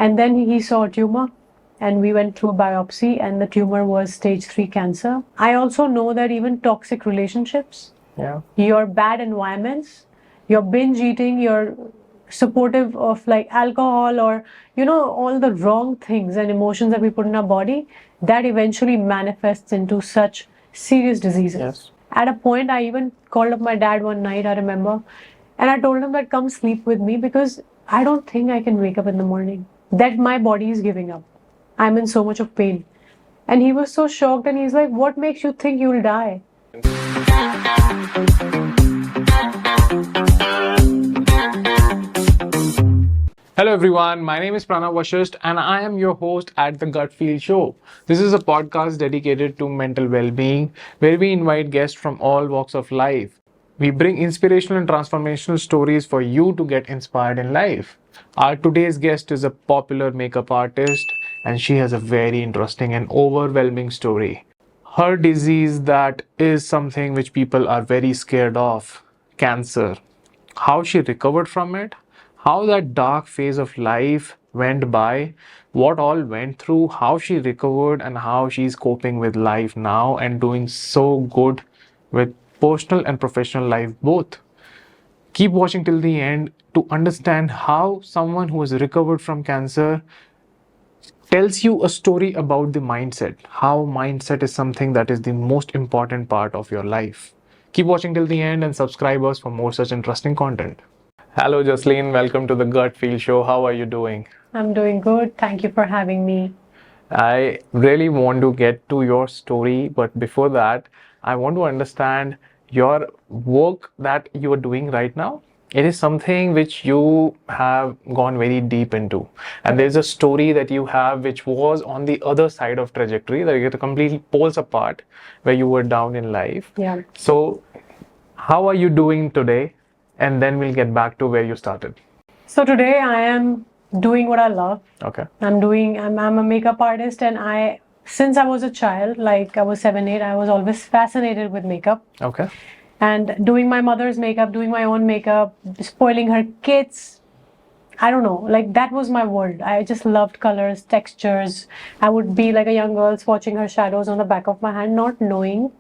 And then he saw a tumor, and we went through a biopsy, and the tumor was stage 3 cancer. I also know that even toxic relationships, your bad environments, your binge eating, your supportive of like alcohol, or all the wrong things and emotions that we put in our body, that eventually manifests into such serious diseases. Yes. At a point, I even called up my dad one night, I remember, and I told him that come sleep with me because I don't think I can wake up in the morning, that my body is giving up. I'm in so much of pain. And he was so shocked, and he's like, what makes you think you'll die? Hello everyone, my name is Pranav Vashist and I am your host at the Gut Feel Show. This is a podcast dedicated to mental well-being where we invite guests from all walks of life. We bring inspirational and transformational stories for you to get inspired in life. Our today's guest is a popular makeup artist and she has a very interesting and overwhelming story. Her disease that is something which people are very scared of, cancer. How she recovered from it, how that dark phase of life went by, what all went through, how she recovered, and how she's coping with life now and doing so good with personal and professional life both. Keep watching till the end to understand how someone who has recovered from cancer tells you a story about the mindset, how mindset is something that is the most important part of your life. Keep watching till the end and subscribe us for more such interesting content. Hello Jasleen, welcome to the Gut Feel Show. How are you doing? I'm doing good. Thank you for having me. I really want to get to your story, but before that, I want to understand your work that you are doing right now. It is something which you have gone very deep into, and there's a story that you have which was on the other side of trajectory, that you're completely poles apart, where you were down in life. Yeah. So, how are you doing today? And then we'll get back to where you started. So today I am doing what I love. Okay. I'm a makeup artist, and since I was a child, like I was 7, 8, I was always fascinated with makeup. Okay. And doing my mother's makeup, doing my own makeup, spoiling her kids. I don't know, like that was my world. I just loved colors, textures. I would be like a young girl swatching her shadows on the back of my hand, not knowing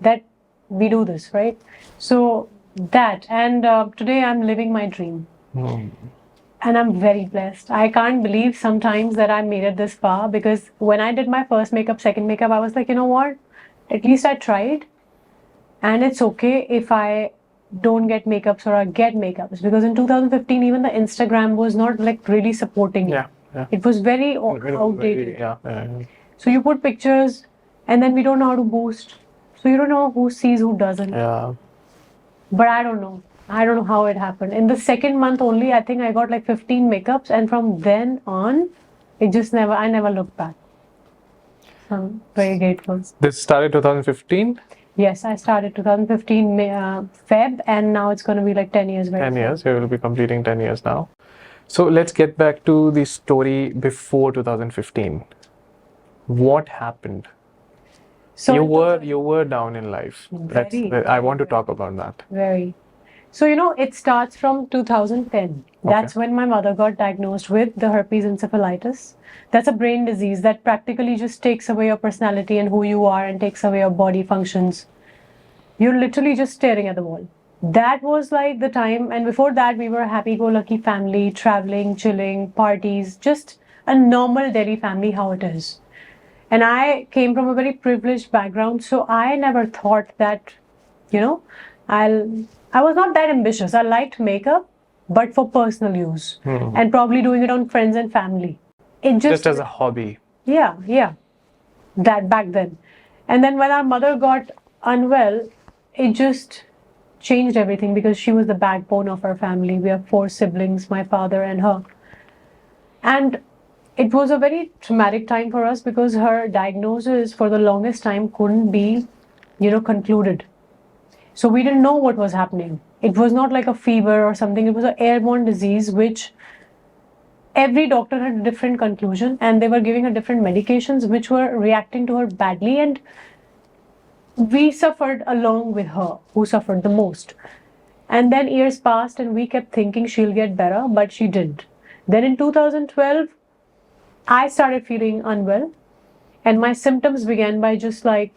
that we do this, right? So that, and today I'm living my dream. And I'm very blessed. I can't believe sometimes that I made it this far, because when I did my first makeup, second makeup, I was like, you know what? At least I tried. And it's okay if I don't get makeups or I get makeups, because in 2015, even the Instagram was not like really supporting it. Yeah. It was very outdated. Yeah. So you put pictures and then we don't know how to boost. So you don't know who sees, who doesn't. Yeah. But I don't know how it happened. In the second month only, I think I got like 15 makeups, and from then on, I never looked back. So I'm very grateful. This started 2015? Yes, I started 2015 Feb, and now it's going to be like 10 years. 10 years, you will be completing 10 years now. So let's get back to the story before 2015. What happened? So you were down in life. I want to talk about that. Very. So it starts from 2010. That's when my mother got diagnosed with the herpes encephalitis. That's a brain disease that practically just takes away your personality and who you are, and takes away your body functions. You're literally just staring at the wall. That was like the time, and before that we were a happy-go-lucky family, traveling, chilling, parties, just a normal Delhi family, how it is. And I came from a very privileged background, so I never thought that, I was not that ambitious. I liked makeup, but for personal use, and probably doing it on friends and family. It just as a hobby. Yeah. That back then. And then when our mother got unwell, it just changed everything, because she was the backbone of our family. We have 4 siblings, my father and her. And it was a very traumatic time for us, because her diagnosis for the longest time couldn't be, concluded. So we didn't know what was happening. It was not like a fever or something. It was an airborne disease, which every doctor had a different conclusion, and they were giving her different medications which were reacting to her badly. And we suffered along with her, who suffered the most. And then years passed and we kept thinking she'll get better, but she didn't. Then in 2012, I started feeling unwell, and my symptoms began by just like,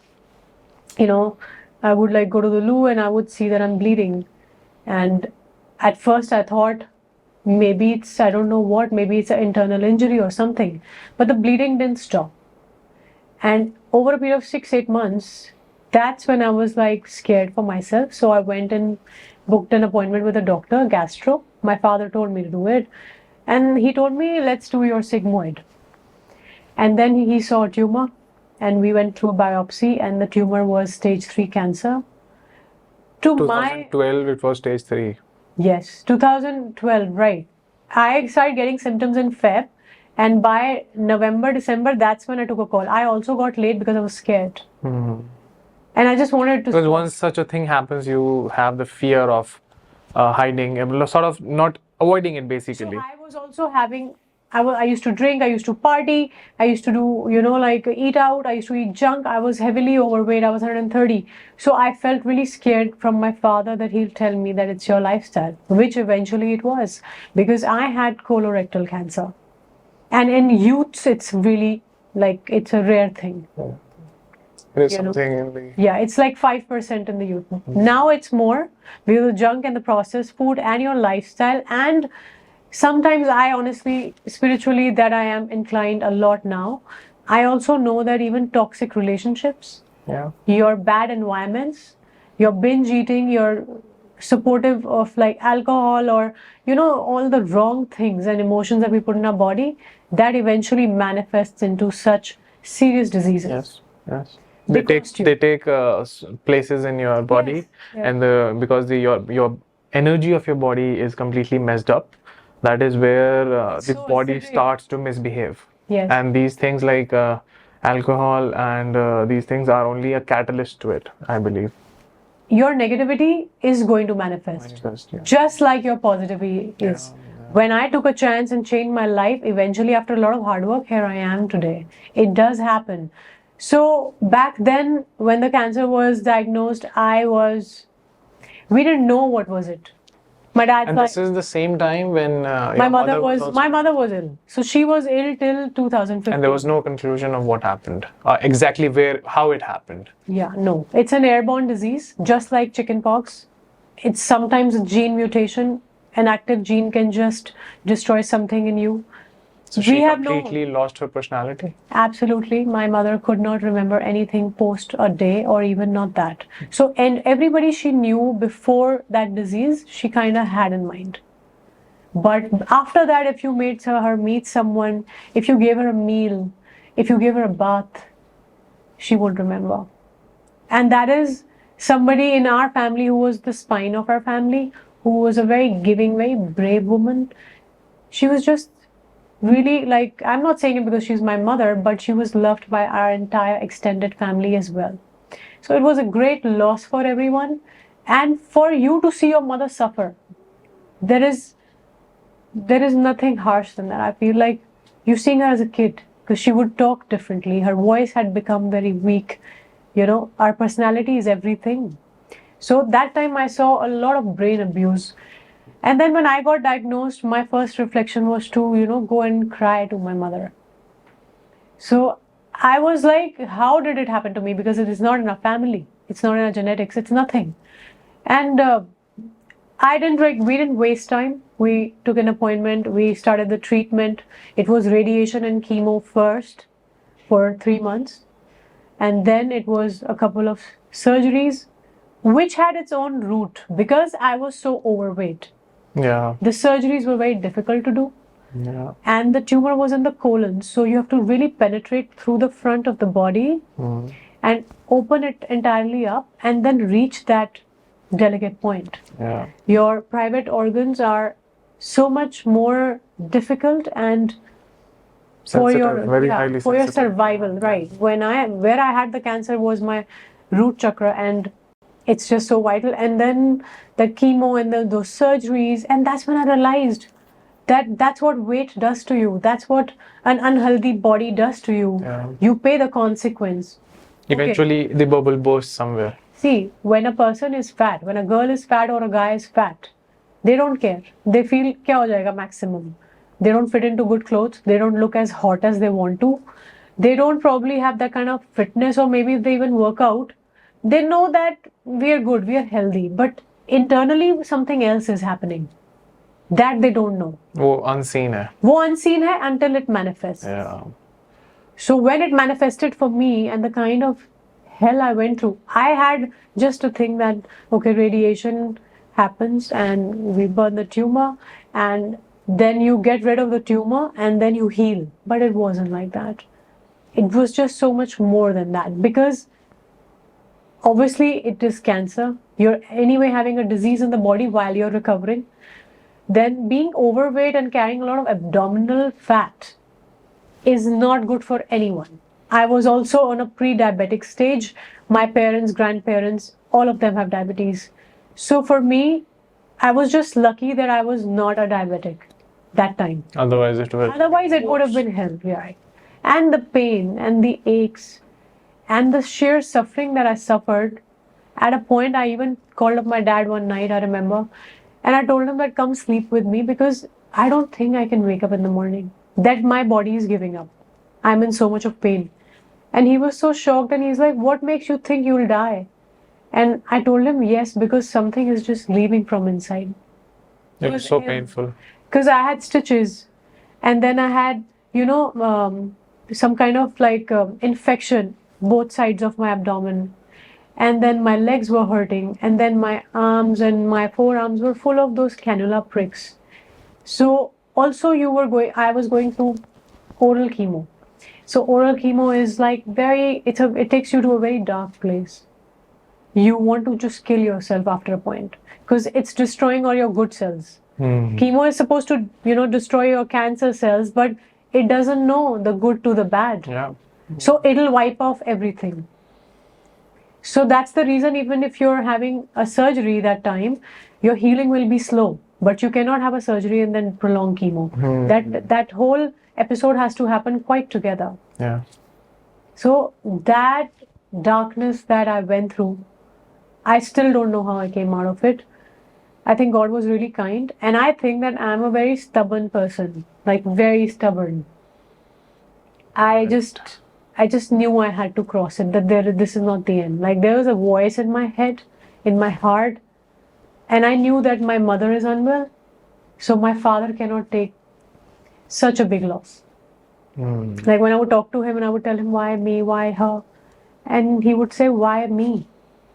I would like go to the loo and I would see that I'm bleeding. And at first I thought maybe it's, I don't know what, maybe it's an internal injury or something. But the bleeding didn't stop. And over a period of 6-8 months, that's when I was like scared for myself. So I went and booked an appointment with a doctor, gastro. My father told me to do it. And he told me, let's do your sigmoid. And then he saw a tumor, and we went through a biopsy, and the tumor was stage 3 cancer. To my 2012, it was stage 3. Yes, 2012, right. I started getting symptoms in Feb, and by November, December, that's when I took a call. I also got late because I was scared. And I just wanted to Because once such a thing happens, you have the fear of hiding, sort of not avoiding it basically. So I was also having, I used to drink, I used to party, I used to do, like eat out, I used to eat junk. I was heavily overweight, I was 130. So I felt really scared from my father that he'll tell me that it's your lifestyle, which eventually it was, because I had colorectal cancer. And in youths, it's really like, it's a rare thing. It is something in the... Yeah, it's like 5% in the youth. Now it's more because the junk and the processed food and your lifestyle. And sometimes I honestly, spiritually, that I am inclined a lot now. I also know that even toxic relationships, your bad environments, your binge eating, your supportive of like alcohol, or all the wrong things and emotions that we put in our body, that eventually manifests into such serious diseases. Yes. They take places in your body, and because your energy of your body is completely messed up. That is where the body starts to misbehave. Yes. And these things like alcohol and these things are only a catalyst to it, I believe. Your negativity is going to manifest, just like your positivity is. When I took a chance and changed my life, eventually after a lot of hard work, here I am today. It does happen. So back then, when the cancer was diagnosed, we didn't know what was it. My dad. And this is the same time when my mother was ill. So she was ill till 2015. And there was no conclusion of what happened, exactly how it happened. Yeah, no. It's an airborne disease, just like chickenpox. It's sometimes a gene mutation. An active gene can just destroy something in you. So she completely lost her personality? Absolutely. My mother could not remember anything post a day, or even not that. So, and everybody she knew before that disease, she kind of had in mind. But after that, if you made her meet someone, if you gave her a meal, if you gave her a bath, she would remember. And that is somebody in our family who was the spine of our family, who was a very giving, very brave woman. She was just really, like, I'm not saying it because she's my mother, but she was loved by our entire extended family as well. So it was a great loss for everyone. And for you to see your mother suffer, there is nothing harsh than that. I feel like you're seeing her as a kid, because she would talk differently. Her voice had become very weak. Our personality is everything. So that time I saw a lot of brain abuse. And then when I got diagnosed, my first reflection was to, go and cry to my mother. So I was like, how did it happen to me? Because it is not in our family. It's not in our genetics. It's nothing. And we didn't waste time. We took an appointment. We started the treatment. It was radiation and chemo first for 3 months. And then it was a couple of surgeries, which had its own route because I was so overweight. Yeah. The surgeries were very difficult to do. Yeah. And the tumor was in the colon. So you have to really penetrate through the front of the body and open it entirely up and then reach that delicate point. Yeah. Your private organs are so much more difficult and for your survival, right? Where I had the cancer was my root chakra, and it's just so vital. And then the chemo and those surgeries, and that's when I realized that that's what weight does to you. That's what an unhealthy body does to you. Yeah. You pay the consequence. Eventually, the bubble bursts somewhere. See, when a person is fat, when a girl is fat or a guy is fat, they don't care. They feel kya ho jayega maximum. They don't fit into good clothes. They don't look as hot as they want to. They don't probably have that kind of fitness, or maybe if they even work out, they know that we are good, we are healthy, but internally something else is happening that they don't know. वो unseen है. वो unseen hai until it manifests. Yeah. So when it manifested for me and the kind of hell I went through, I had just to think that, okay, radiation happens and we burn the tumor and then you get rid of the tumor and then you heal. But it wasn't like that. It was just so much more than that, because obviously it is cancer. You're anyway having a disease in the body while you're recovering. Then being overweight and carrying a lot of abdominal fat is not good for anyone. I was also on a pre-diabetic stage. My parents, grandparents, all of them have diabetes. So for me, I was just lucky that I was not a diabetic that time. Otherwise it would have been hell, yeah. And the pain and the aches and the sheer suffering that I suffered. At a point, I even called up my dad one night, I remember, and I told him that come sleep with me because I don't think I can wake up in the morning. That my body is giving up. I'm in so much of pain. And he was so shocked and he's like, what makes you think you'll die? And I told him, yes, because something is just leaving from inside. It was so painful. Because I had stitches and then I had, some kind of infection, both sides of my abdomen. And then my legs were hurting. And then my arms and my forearms were full of those cannula pricks. So also I was going through oral chemo. So oral chemo is like it takes you to a very dark place. You want to just kill yourself after a point because it's destroying all your good cells. Chemo is supposed to, destroy your cancer cells, but it doesn't know the good to the bad. Yeah. So it'll wipe off everything. So that's the reason even if you're having a surgery that time, your healing will be slow. But you cannot have a surgery and then prolong chemo. That whole episode has to happen quite together. Yeah. So that darkness that I went through, I still don't know how I came out of it. I think God was really kind. And I think that I'm a very stubborn person, like very stubborn. I just knew I had to cross it, that this is not the end. Like there was a voice in my head, in my heart, and I knew that my mother is unwell, so my father cannot take such a big loss. Like when I would talk to him and I would tell him, why me, why her? And he would say, why me?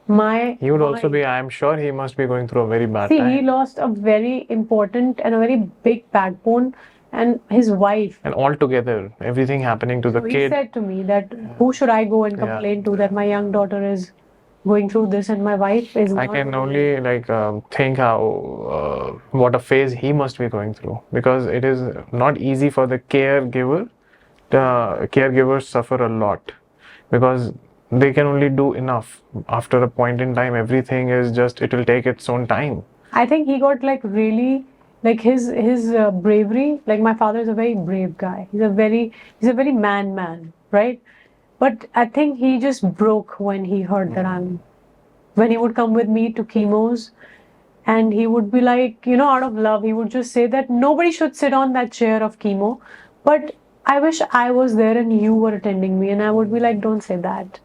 He would also be, I'm sure he must be going through a very bad time. See, he lost a very important and a very big backbone and his wife. And altogether, everything happening to the kid. He said to me that, who should I go and complain to that my young daughter is going through this and my wife is not. I can only think how what a phase he must be going through, because it is not easy for the caregiver. The caregivers suffer a lot because they can only do enough. After a point in time, everything is just, it will take its own time. I think he got really his bravery. Like my father is a very brave guy. He's a very man, right? But I think he just broke when he heard that when he would come with me to chemos and he would be like, out of love, he would just say that nobody should sit on that chair of chemo, but I wish I was there and you were attending me. And I would be like, don't say that.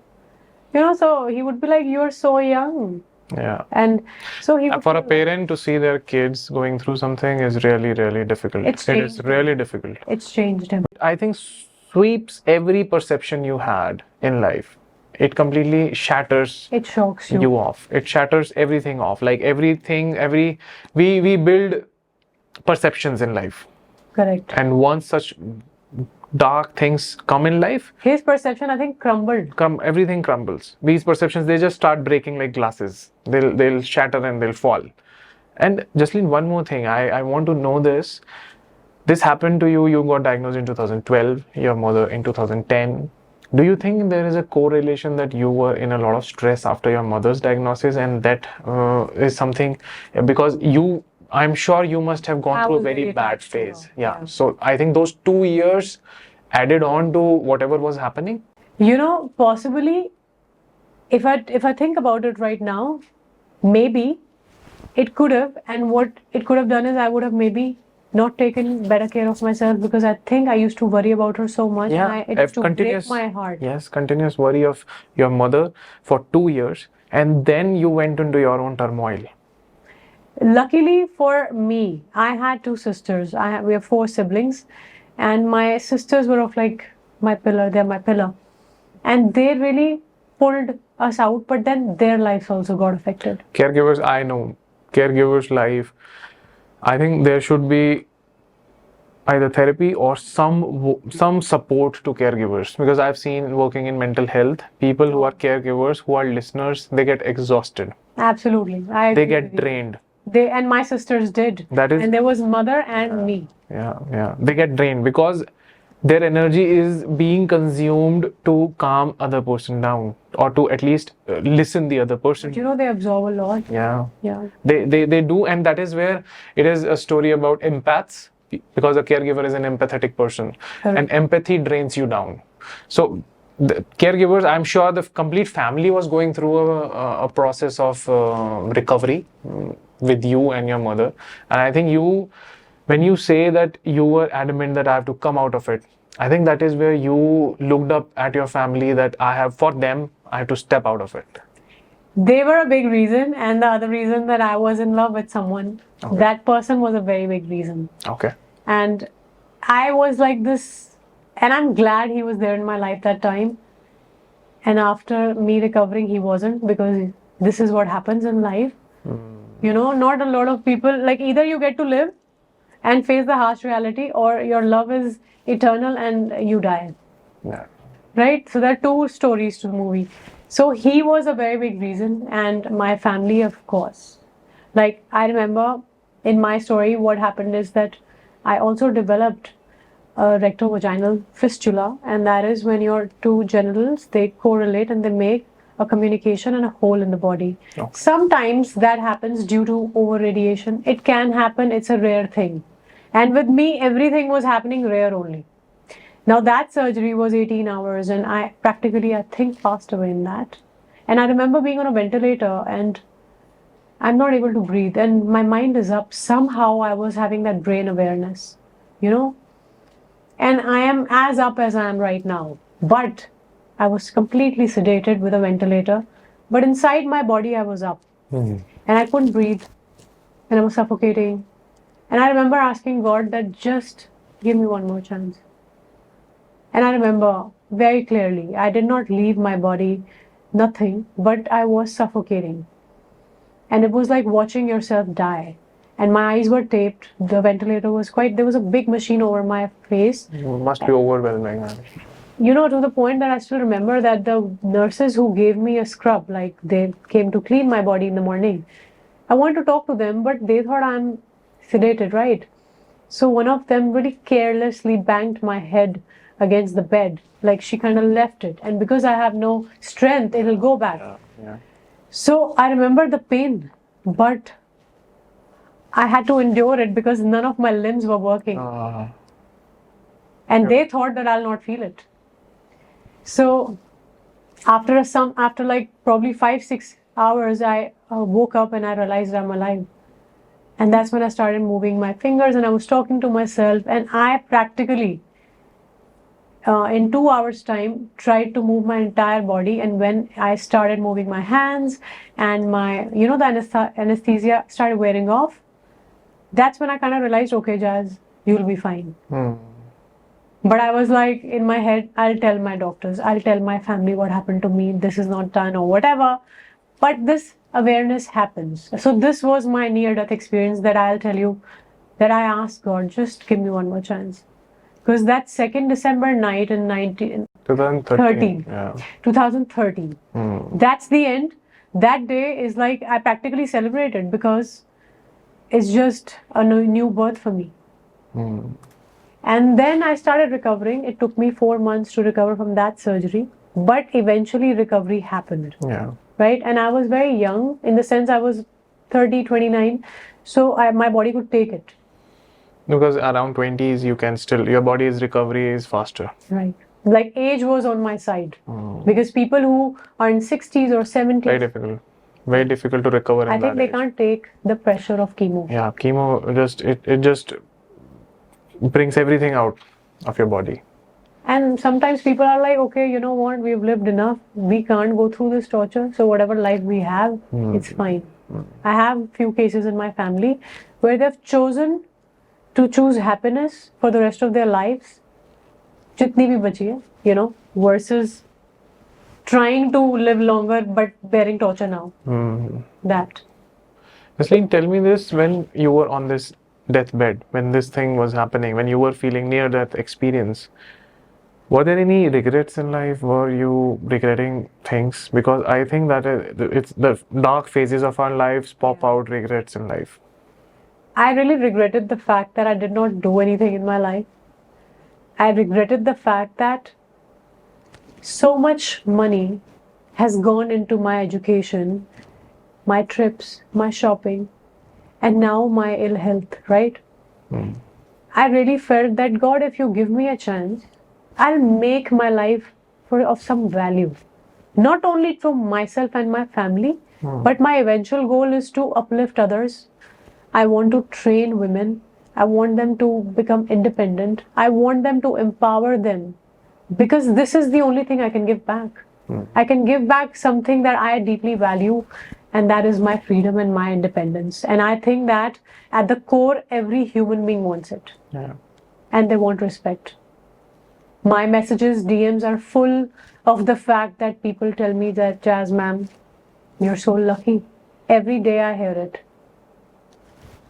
So he would be like, you're so young. Yeah. And so he would for a parent to see their kids going through something is really, really difficult. It is really difficult. It's changed him. I think sweeps every perception you had in life. It completely shatters. It shocks you off. It shatters everything off. Like we build perceptions in life. Correct. And once such dark things come in life, his perception, I think, crumbled. Everything crumbles. These perceptions, they just start breaking like glasses. They'll shatter and they'll fall. And Jasleen, one more thing. I want to know this. This happened to you. You got diagnosed in 2012. Your mother in 2010. Do you think there is a correlation that you were in a lot of stress after your mother's diagnosis, and that is something because I'm sure you must have gone through a very bad phase. Yeah. So I think those 2 years added on to whatever was happening. Possibly, if I think about it right now, maybe it could have, and what it could have done is I would have maybe not taken better care of myself, because I think I used to worry about her so much. Yeah, It used to break my heart. Yes, continuous worry of your mother for 2 years, and then you went into your own turmoil. Luckily for me, I had two sisters. We have four siblings, and my sisters were of like my pillar. They're my pillar, and they really pulled us out. But then their lives also got affected. Caregivers, I know, caregivers' life. I think there should be either therapy or some support to caregivers, because I've seen working in mental health, people who are caregivers, who are listeners, they get exhausted. Absolutely, They get drained. They and my sisters did. That is, and there was mother and me. Yeah. They get drained because their energy is being consumed to calm other person down, or to at least listen the other person. But they absorb a lot. Yeah. Yeah. They do, and that is where it is a story about empaths, because a caregiver is an empathetic person. Correct. And empathy drains you down. So the caregivers, I'm sure the complete family was going through a process of recovery with you and your mother. And I think when you say that you were adamant that I have to come out of it, I think that is where you looked up at your family, that I have to step out of it. They were a big reason, and the other reason that I was in love with someone. Okay. That person was a very big reason. Okay. And I was like this, and I'm glad he was there in my life that time. And after me recovering, he wasn't, because this is what happens in life. Not a lot of people, like, either you get to live and face the harsh reality, or your love is eternal and you die. Yeah. Right? So there are two stories to the movie. So he was a very big reason, and my family, of course. Like, I remember in my story, what happened is that I also developed a rectovaginal fistula, and that is when your two genitals, they correlate and they make a communication and a hole in the body. Okay. Sometimes that happens due to over-radiation. It can happen, it's a rare thing. And with me, everything was happening rare only. Now that surgery was 18 hours, and I think, passed away in that. And I remember being on a ventilator, and I'm not able to breathe, and my mind is up. Somehow I was having that brain awareness, and I am as up as I am right now. But I was completely sedated with a ventilator, but inside my body I was up. And I couldn't breathe, and I was suffocating. And I remember asking God that just give me one more chance. And I remember very clearly, I did not leave my body, nothing, but I was suffocating. And it was like watching yourself die. And my eyes were taped. The ventilator was there was a big machine over my face. It must be overwhelming. To the point that I still remember that the nurses who gave me a scrub, like they came to clean my body in the morning. I wanted to talk to them, but they thought I'm sedated, right? So one of them really carelessly banged my head against the bed. Like, she kind of left it. And because I have no strength, it'll go back. Yeah. So I remember the pain, but I had to endure it because none of my limbs were working. And they thought that I'll not feel it. So after like probably 5-6 hours, I woke up and I realized I'm alive. And that's when I started moving my fingers, and I was talking to myself, and I practically in 2 hours time tried to move my entire body. And when I started moving my hands and my the anesthesia started wearing off, that's when I kind of realized, okay, Jazz, you'll be fine. But I was like, in my head, I'll tell my doctors, I'll tell my family what happened to me, this is not done or whatever. But this awareness happens. So this was my near-death experience, that I'll tell you, that I asked God, just give me one more chance. Because that 2nd December night in 2013, that's the end. That day is like, I practically celebrated, because it's just a new birth for me. And then I started recovering. It took me 4 months to recover from that surgery, but eventually recovery happened. Yeah. Right? And I was very young, in the sense I was 30, 29, so my body could take it. Because around 20s, you can still, your body's recovery is faster. Right. Like, age was on my side. Because people who are in 60s or 70s, very difficult. Very difficult to recover in that I think they age. can't take the pressure of chemo. Yeah, chemo it just brings everything out of your body. And sometimes people are like, okay, you know what, we've lived enough. We can't go through this torture. So whatever life we have, it's fine. I have few cases in my family where they've chosen to choose happiness for the rest of their lives, jitni bhi bachi hai, you know, versus trying to live longer but bearing torture now. That. Jasleen, tell me this, when you were on this deathbed, when this thing was happening, when you were feeling near-death experience, were there any regrets in life? Were you regretting things? Because I think that it's the dark phases of our lives pop out regrets in life. I really regretted the fact that I did not do anything in my life. I regretted the fact that so much money has gone into my education, my trips, my shopping, and now my ill health, right? I really felt that, God, if you give me a chance, I'll make my life of some value. Not only to myself and my family, but my eventual goal is to uplift others. I want to train women. I want them to become independent. I want them to empower them. Because this is the only thing I can give back. I can give back something that I deeply value, and that is my freedom and my independence. And I think that at the core, every human being wants it. Yeah. And they want respect. My messages, DMs are full of the fact that people tell me that, Jazz ma'am, you're so lucky. Every day I hear it.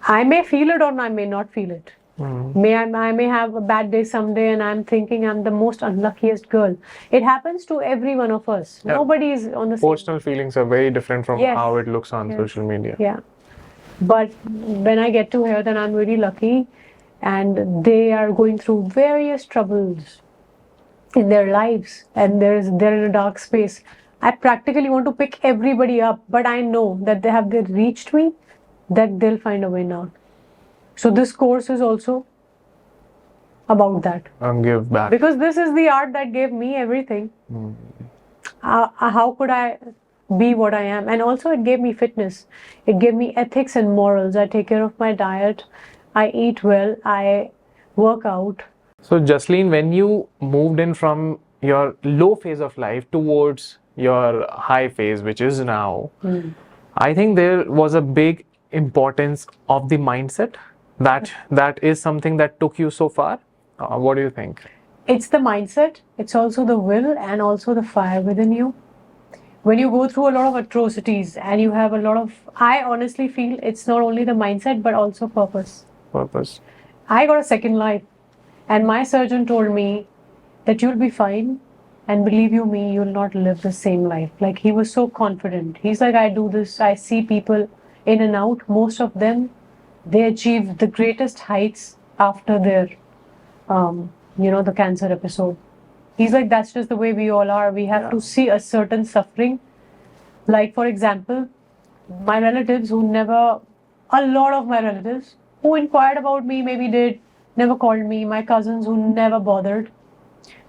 I may feel it or I may not feel it. I may have a bad day someday and I'm thinking I'm the most unluckiest girl. It happens to every one of us. Yeah. Nobody is on the same. Personal feelings are very different from Yes. how it looks on social media. Yeah. But when I get to hear that I'm really lucky and they are going through various troubles in their lives and they're in a dark space, I practically want to pick everybody up, but I know that they reached me, that they'll find a way now. So this course is also about that. And give back. Because this is the art that gave me everything. How could I be what I am? And also it gave me fitness. It gave me ethics and morals. I take care of my diet. I eat well. I work out. So Jasleen, when you moved in from your low phase of life towards your high phase, which is now, I think there was a big importance of the mindset. That is something that took you so far. What do you think? It's the mindset. It's also the will and also the fire within you. When you go through a lot of atrocities and you have a lot of, I honestly feel it's not only the mindset but also purpose. Purpose. I got a second life and my surgeon told me that you'll be fine, and believe you me, you'll not live the same life. Like, he was so confident. He's like, I do this, I see people in and out. Most of them, they achieve the greatest heights after their, the cancer episode. He's like, that's just the way we all are. We have to see a certain suffering. Like, for example, my relatives a lot of my relatives who inquired about me, maybe never called me. My cousins who never bothered.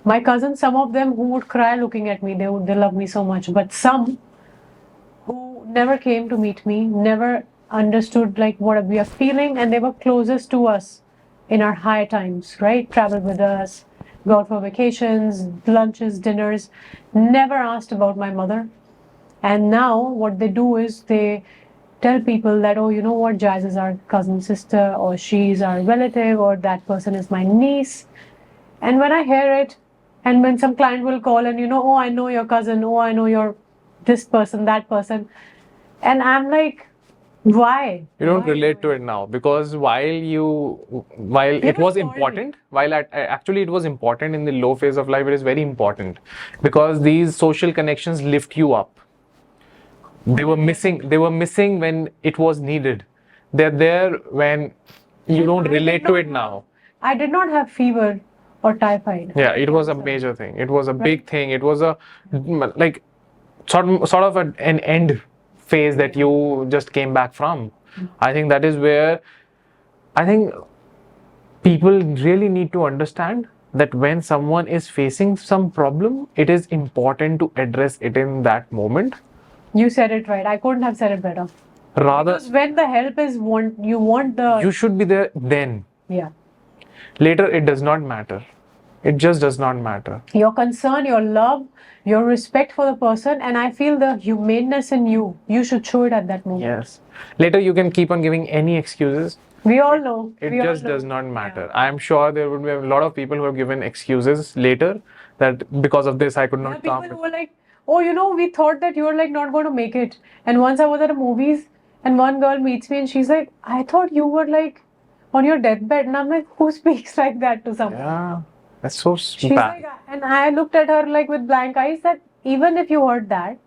My cousins, some of them who would cry looking at me, they love me so much. But some who never came to meet me, never understood like what we are feeling, and they were closest to us in our high times, right? Traveled with us, go out for vacations, lunches, dinners, never asked about my mother. And now what they do is they tell people that, oh, you know what, Jazz is our cousin sister, or she's our relative, or that person is my niece. And when I hear it, and when some client will call and, oh, I know your cousin, oh, I know your this person, that person. And I'm like, why? You don't relate to it now, because while it was important, actually it was important in the low phase of life, it is very important because these social connections lift you up. They were missing when it was needed. They're there when you don't relate to it now. I did not have fever or typhoid. Yeah, it was a major thing. It was a big thing. It was a like sort of an end phase that you just came back from. I think that is where I think people really need to understand that when someone is facing some problem, it is important to address it in that moment. You said it right. I couldn't have said it better. Rather, because when the help is you want the... You should be there then. Yeah. Later, it does not matter. It just does not matter. Your concern, your love, your respect for the person, and I feel the humaneness in you. You should show it at that moment. Yes. Later, you can keep on giving any excuses. We all know. It we all just know. does not matter. I am sure there would be a lot of people who have given excuses later that because of this I could There are not people come. who were like, oh, you know, we thought that you were like not going to make it. And once I was at a movies and one girl meets me and she's like, I thought you were like on your deathbed. And I'm like, who speaks like that to someone? Yeah, that's so She's bad. like, and I looked at her like with blank eyes that even if you heard that,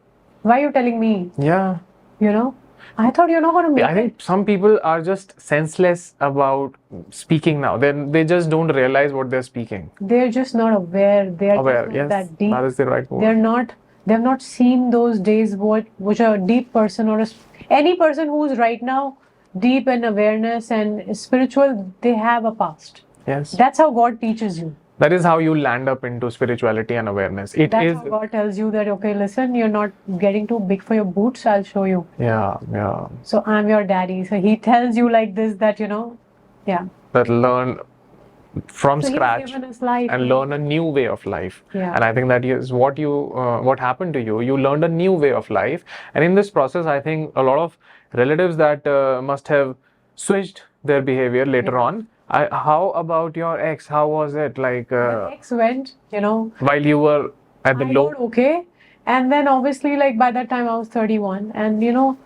why are you telling me? Yeah. You know, I thought you're not going to make I think some people are just senseless about speaking now. They just don't realize what they're speaking. They're just not aware. They're Aware, just not yes, that deep. that is the right word. They've not seen those days which a deep person or any person who's right now deep in awareness and spiritual, they have a past. Yes. That's how God teaches you. That is how you land up into spirituality and awareness. That's how God tells you that, okay, listen, you're not getting too big for your boots, I'll show you. Yeah, yeah. So I'm your daddy. So he tells you like this that, yeah. That learn from So scratch he's given us life, and learn a new way of life. Yeah. And I think that is what what happened to you. You learned a new way of life, and in this process, I think a lot of relatives that must have switched their behavior later on. How about your ex? How was it like? My ex went, while you were at the I low. got okay, and then obviously like by that time I was 31, and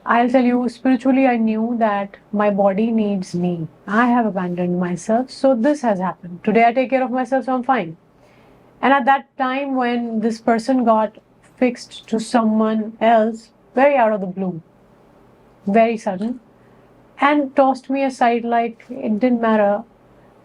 I'll tell you, spiritually, I knew that my body needs me. I have abandoned myself, so this has happened. Today, I take care of myself, so I'm fine. And at that time, when this person got fixed to someone else, very out of the blue, very sudden, and tossed me aside like it didn't matter.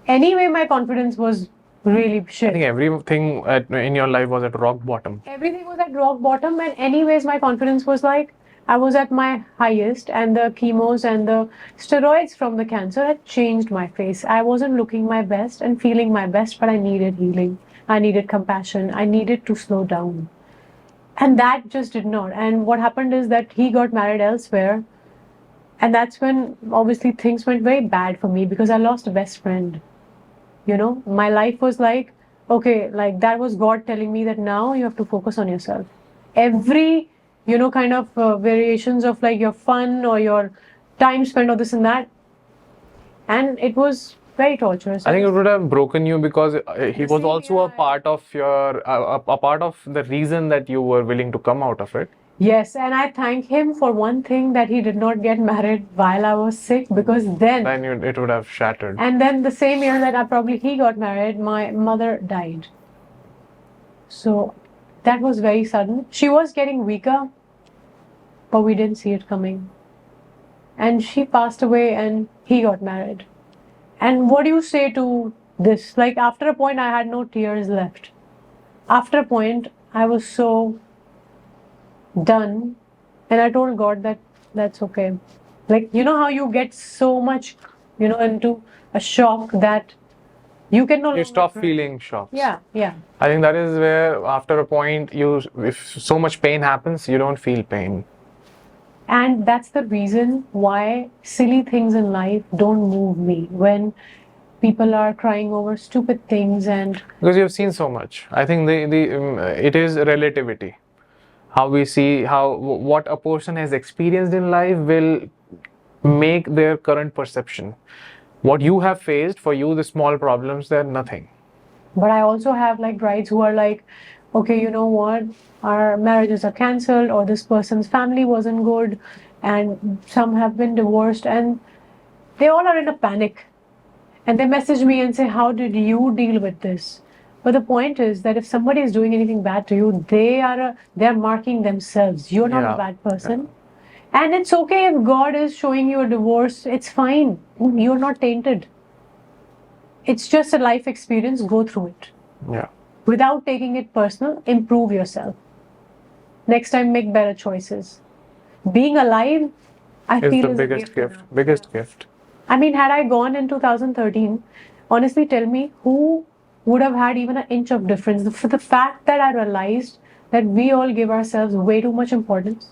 Anyway, my confidence was really I shit. think everything in your life was at rock bottom. Everything was at rock bottom, and anyways, my confidence was like, I was at my highest, and the chemos and the steroids from the cancer had changed my face. I wasn't looking my best and feeling my best, but I needed healing. I needed compassion. I needed to slow down. And that just did not. And what happened is that he got married elsewhere. And that's when obviously things went very bad for me because I lost a best friend. My life was like, okay, like that was God telling me that now you have to focus on yourself. Every kind of variations of like your fun or your time spent or this and that. And it was very torturous. I think it would have broken you because he was same, also a yeah. part of your, a part of the reason that you were willing to come out of it. Yes, and I thank him for one thing that he did not get married while I was sick because then It would have shattered. And then the same year that he got married, my mother died. So that was very sudden. She was getting weaker, but we didn't see it coming. And she passed away and he got married. And what do you say to this? Like after a point, I had no tears left. After a point, I was so done. And I told God that that's okay. Like, how you get so much, into a shock that you can no longer. You stop feeling shocked. Yeah. I think that is where, after a point, if so much pain happens, you don't feel pain. And that's the reason why silly things in life don't move me. When people are crying over stupid things and because you have seen so much. I think it is relativity. How we see what a person has experienced in life will make their current perception. What you have faced, for you, the small problems, they're nothing. But I also have like brides who are like, okay, you know what, our marriages are cancelled, or this person's family wasn't good, and some have been divorced, and they all are in a panic. And they message me and say, how did you deal with this? But the point is that if somebody is doing anything bad to you, they're marking themselves. You're not a bad person. And it's okay if God is showing you a divorce. It's fine. You're not tainted. It's just a life experience. Go through it. Yeah. Without taking it personal, improve yourself. Next time, make better choices. Being alive, I feel the is biggest a gift. now. Biggest gift. I mean, had I gone in 2013, honestly, tell me who would have had even an inch of difference. For the fact that I realized that we all give ourselves way too much importance.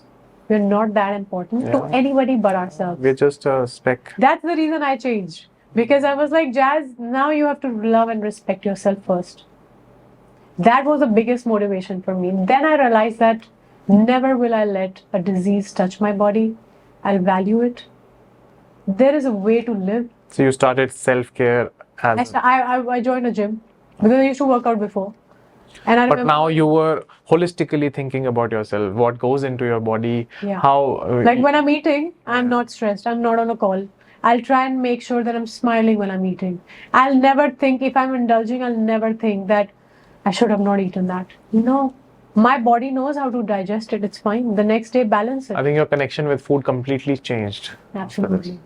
We're not that important to anybody but ourselves. We're just a speck. That's the reason I changed. Because I was like, Jazz, now you have to love and respect yourself first. That was the biggest motivation for me. Then I realized that never will I let a disease touch my body. I'll value it. There is a way to live. So you started self-care as I joined a gym because I used to work out before. And I but remember, now you were holistically thinking about yourself, what goes into your body, Yeah. how like when I'm eating, I'm not stressed. I'm not on a call. I'll try and make sure that I'm smiling when I'm eating. I'll never think, if I'm indulging, I'll never think that I should have not eaten that. No. My body knows how to digest it. It's fine. The next day, balance I it. think your connection with food completely changed. Absolutely.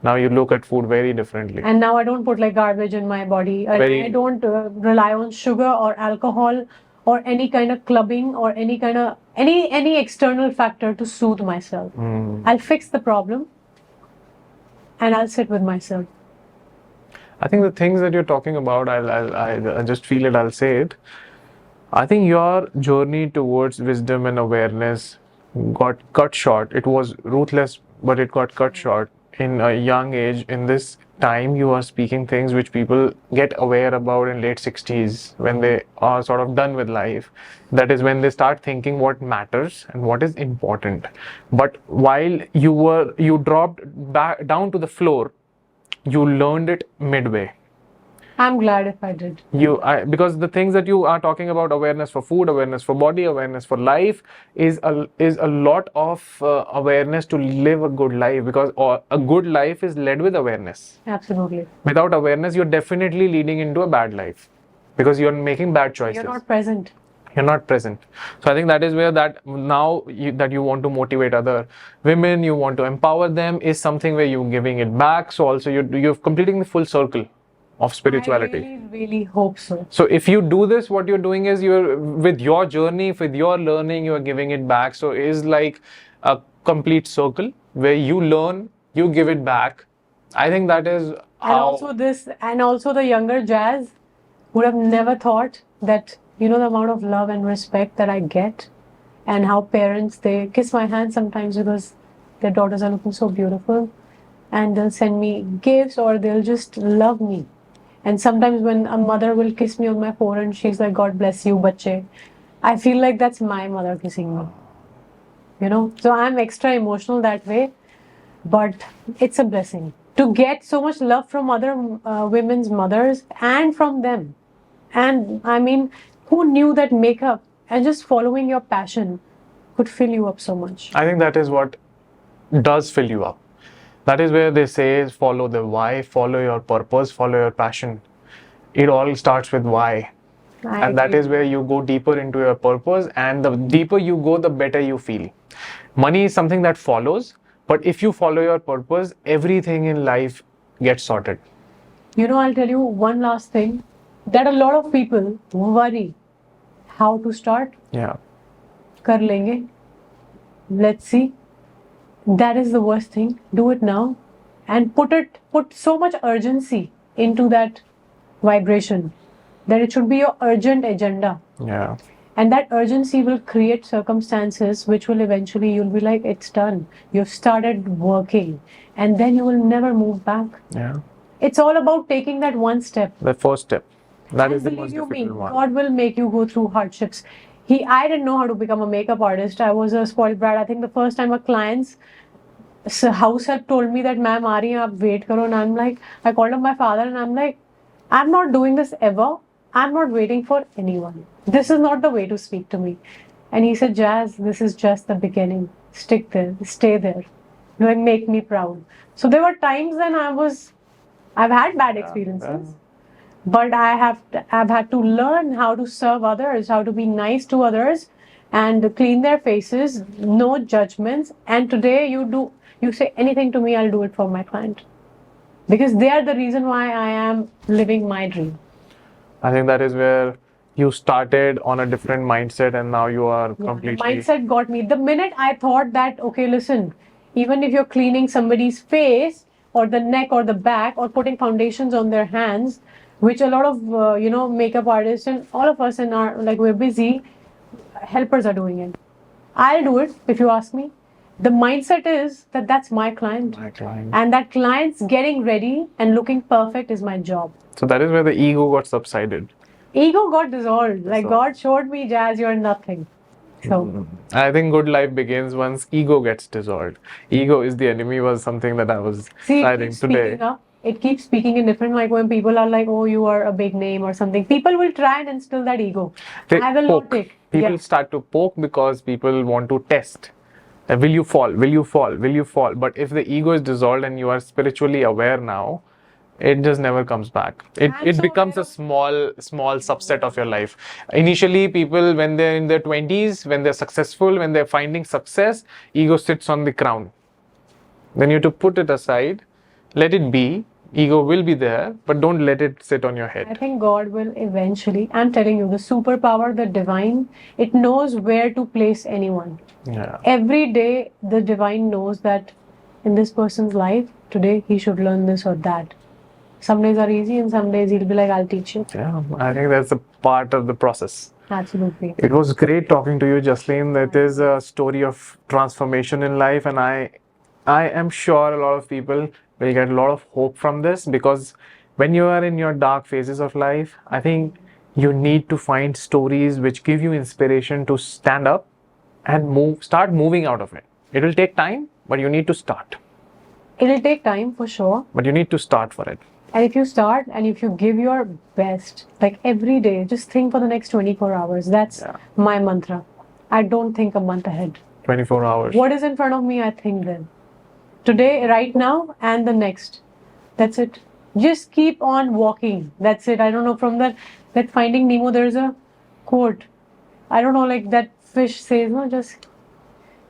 Now you look at food very differently. And now I don't put like garbage in my body. Very- I don't rely on sugar or alcohol or any kind of clubbing or any kind of any external factor to soothe myself. I'll fix the problem and I'll sit with myself. I think the things that you're talking about, I just feel it, I'll say it. I think your journey towards wisdom and awareness got cut short. It was ruthless, but it got cut short in a young age. In this time, you are speaking things which people get aware about in late 60s when they are sort of done with life. That is when they start thinking what matters and what is important. But while you dropped back down to the floor, you learned it midway. I'm glad if I did. Because the things that you are talking about, awareness for food, awareness for body, awareness for life, is a lot of awareness to live a good life, because a good life is led with awareness. Absolutely. Without awareness, you're definitely leading into a bad life because you're making bad choices. You're not present. You're not present. So I think that is where that you want to motivate other women, you want to empower them, is something where you're giving it back. So also you're completing the full circle of spirituality. I really hope so. So if you do this, what you're doing is you're with your journey, with your learning, you're giving it back. So it is like a complete circle where you learn, you give it back. I think that is how. And also the younger Jazz would have never thought that, the amount of love and respect that I get, and how parents, they kiss my hand sometimes because their daughters are looking so beautiful, and they'll send me gifts or they'll just love me. And sometimes when a mother will kiss me on my forehead, she's like, God bless you, bache. I feel like that's my mother kissing me. So I'm extra emotional that way, but it's a blessing to get so much love from other women's mothers and from them. And I mean, who knew that makeup and just following your passion could fill you up so much? I think that is what does fill you up. That is where they say follow the why, follow your purpose, follow your passion. It all starts with why. And that is where you go deeper into your purpose, and the deeper you go, the better you feel. Money is something that follows, but if you follow your purpose, everything in life gets sorted. I'll tell you one last thing, that a lot of people worry how to start. Yeah. Kar lenge. Let's see. That is the worst thing. Do it now and put so much urgency into that vibration that it should be your urgent agenda. Yeah. And that urgency will create circumstances which will eventually, you'll be like, it's done. You've started working, and then you will never move back. Yeah. It's all about taking that one step. The first step. That And is the believe most you me, difficult one. God will make you go through hardships. I didn't know how to become a makeup artist. I was a spoiled brat. I think the first time a client's house help told me that, ma'am, aa rahi hain, aap wait karo. And I'm like, I called up my father and I'm like, I'm not doing this ever. I'm not waiting for anyone. This is not the way to speak to me. And he said, Jazz, this is just the beginning. Stick there, stay there. Like, make me proud. So there were times when I've had bad experiences. But I've had to learn how to serve others, how to be nice to others and clean their faces, no judgments. And today you say anything to me, I'll do it for my client. Because they are the reason why I am living my dream. I think that is where you started on a different mindset, and now you are completely. The mindset got me. The minute I thought that, okay, listen, even if you're cleaning somebody's face or the neck or the back or putting foundations on their hands, which a lot of makeup artists and all of us we're busy, helpers are doing it. I'll do it if you ask me. the mindset is that that's my client. My client. And that client's getting ready and looking perfect is my job. So that is where the ego got subsided. Ego got dissolved. Like God showed me, Jazz, you're nothing. So I think good life begins once ego gets dissolved. Ego is the enemy was something that I was citing today. It keeps speaking in different, like when people are like, oh, you are a big name or something. People will try and instill that ego. I will not take. People start to poke because people want to test. Will you fall? Will you fall? Will you fall? But if the ego is dissolved and you are spiritually aware now, it just never comes back. It becomes a small subset of your life. Initially, people, when they're in their 20s, when they're successful, when they're finding success, ego sits on the crown. Then you have to put it aside, let it be. Ego will be there, but don't let it sit on your head. I think God will eventually, I'm telling you, the superpower, the divine, it knows where to place anyone. Yeah. Every day, the divine knows that in this person's life, today he should learn this or that. Some days are easy and some days he'll be like, I'll teach you. Yeah, I think that's a part of the process. Absolutely. It was great talking to you, Jasleen. That is a story of transformation in life, and I am sure a lot of people will get a lot of hope from this, because when you are in your dark phases of life, I think you need to find stories which give you inspiration to stand up and start moving out of it. It will take time, but you need to start. It'll take time for sure. But you need to start for it. And if you start and if you give your best, like every day, just think for the next 24 hours. That's my mantra. I don't think a month ahead. 24 hours. What is in front of me, I think then. Today, right now, and the next. That's it. Just keep on walking. That's it. I don't know, from that Finding Nemo, there's a quote. I don't know, like that fish says, no, just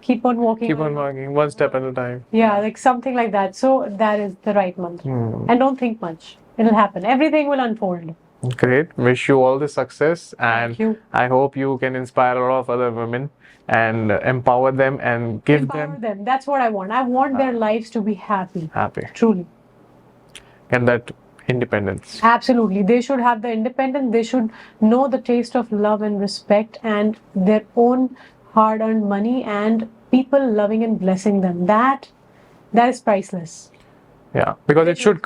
keep on walking. Keep on walking, one step at a time. Yeah, like something like that. So that is the right mantra. And don't think much. It'll happen. Everything will unfold. Great. Wish you all the success, and Thank you. I hope you can inspire a lot of other women and empower them and give Empower them. That's what I want. I want their lives to be happy. Happy. Truly. And that independence. Absolutely. They should have the independence. They should know the taste of love and respect and their own hard-earned money and people loving and blessing them. That is priceless. Yeah, because it should,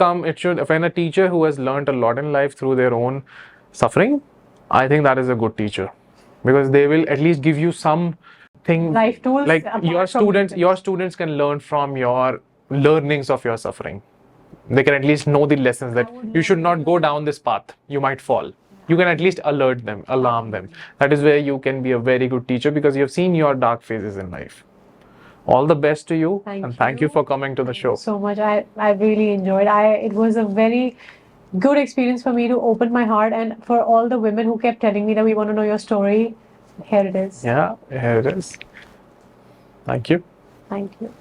when a teacher who has learned a lot in life through their own suffering, I think that is a good teacher, because they will at least give you something, life tools. Like your students can learn from your learnings of your suffering. They can at least know the lessons that you should not go down this path. You might fall. You can at least alert them, alarm them. That is where you can be a very good teacher, because you have seen your dark phases in life. All the best to you, thank you for coming to the show. So much. I really enjoyed. It was a very good experience for me to open my heart, and for all the women who kept telling me that we want to know your story, here it is. Yeah, here it is. Thank you. Thank you.